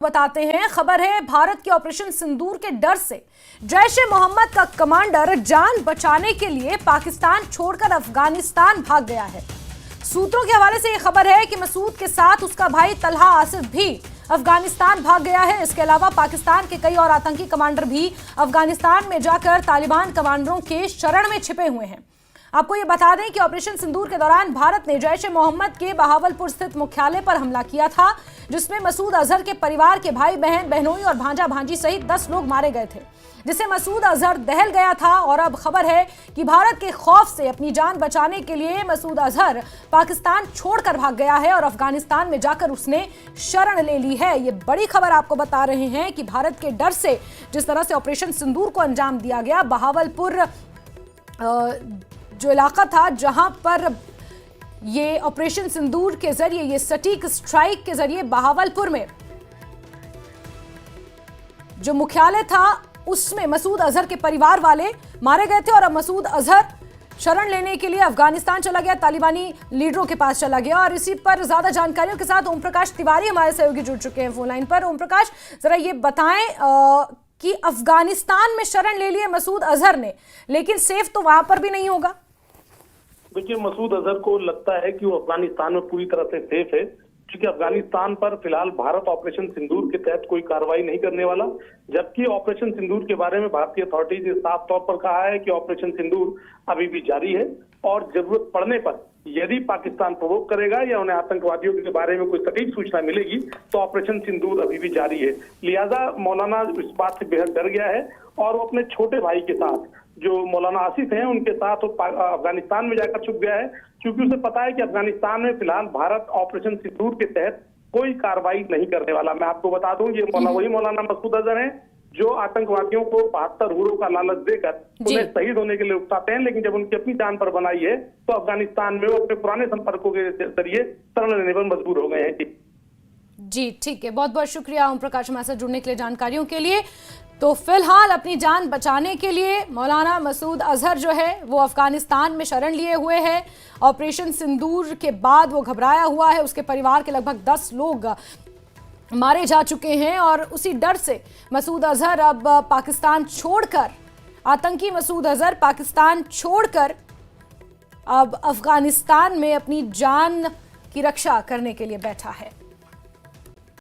बताते हैं। खबर है भारत के ऑपरेशन सिंदूर के डर से जैश ए मोहम्मद का कमांडर जान बचाने के लिए पाकिस्तान छोड़कर अफगानिस्तान भाग गया है। सूत्रों के हवाले से यह खबर है कि मसूद के साथ उसका भाई तलहा आसिफ भी अफगानिस्तान भाग गया है। इसके अलावा पाकिस्तान के कई और आतंकी कमांडर भी अफगानिस्तान में जाकर तालिबान कमांडरों के शरण में छिपे हुए हैं। आपको ये बता दें कि ऑपरेशन सिंदूर के दौरान भारत ने जैश ए मोहम्मद के बहावलपुर स्थित मुख्यालय पर हमला किया था, जिसमें मसूद अजहर के परिवार के भाई बहन, बहनोई और भांजा भांजी सहित 10 लोग मारे गए थे, जिससे मसूद अजहर दहल गया था। और अब खबर है कि भारत के खौफ से अपनी जान बचाने के लिए मसूद अजहर पाकिस्तान छोड़कर भाग गया है और अफगानिस्तान में जाकर उसने शरण ले ली है। ये बड़ी खबर आपको बता रहे हैं कि भारत के डर से जिस तरह से ऑपरेशन सिंदूर को अंजाम दिया गया, बहावलपुर जो इलाका था जहां पर ये ऑपरेशन सिंदूर के जरिए, ये सटीक स्ट्राइक के जरिए बहावलपुर में जो मुख्यालय था उसमें मसूद अजहर के परिवार वाले मारे गए थे। और अब मसूद अजहर शरण लेने के लिए अफगानिस्तान चला गया, तालिबानी लीडरों के पास चला गया। और इसी पर ज्यादा जानकारियों के साथ ओम प्रकाश तिवारी हमारे सहयोगी जुड़ चुके हैं फोन लाइन पर। ओम प्रकाश, जरा ये बताएं कि अफगानिस्तान में शरण ले लिए मसूद अजहर ने, लेकिन सेफ तो वहां पर भी नहीं होगा। देखिए, मसूद अजहर को लगता है कि वो अफगानिस्तान में पूरी तरह से सेफ है, क्योंकि अफगानिस्तान पर फिलहाल भारत ऑपरेशन सिंदूर के तहत कोई कार्रवाई नहीं करने वाला। जबकि ऑपरेशन सिंदूर के बारे में भारतीय अथॉरिटीज ने साफ तौर पर कहा है कि ऑपरेशन सिंदूर अभी भी जारी है और जरूरत पड़ने पर यदि पाकिस्तान प्रवोक करेगा या उन्हें आतंकवादियों के बारे में कोई सटीक सूचना मिलेगी तो ऑपरेशन सिंदूर अभी भी जारी है। लिहाजा मौलाना इस बात से बेहद डर गया है और वो अपने छोटे भाई के साथ, जो मौलाना आसिफ हैं, उनके साथ अफगानिस्तान में जाकर छुप गया है, क्योंकि उसे पता है कि अफगानिस्तान में फिलहाल भारत ऑपरेशन सिंदूर के तहत कोई कार्रवाई नहीं करने वाला। मैं आपको बता दूं, ये वही मौलाना मसूद अजहर हैं जो आतंकवादियों को 72 हुरों का लालच देकर उन्हें शहीद होने के लिए उकसाते हैं, लेकिन जब उनकी अपनी जान पर बनाई है तो अफगानिस्तान में वो अपने पुराने संपर्कों के जरिए शरण लेने पर मजबूर हो गए हैं। जी ठीक है, बहुत बहुत शुक्रिया ओम प्रकाश हमारे साथ जुड़ने के लिए, जानकारियों के लिए। तो फिलहाल अपनी जान बचाने के लिए मौलाना मसूद अजहर जो है वो अफगानिस्तान में शरण लिए हुए है। ऑपरेशन सिंदूर के बाद वो घबराया हुआ है, उसके परिवार के लगभग 10 लोग मारे जा चुके हैं और उसी डर से मसूद अजहर अब पाकिस्तान छोड़कर, आतंकी मसूद अजहर पाकिस्तान छोड़कर अब अफगानिस्तान में अपनी जान की रक्षा करने के लिए बैठा है।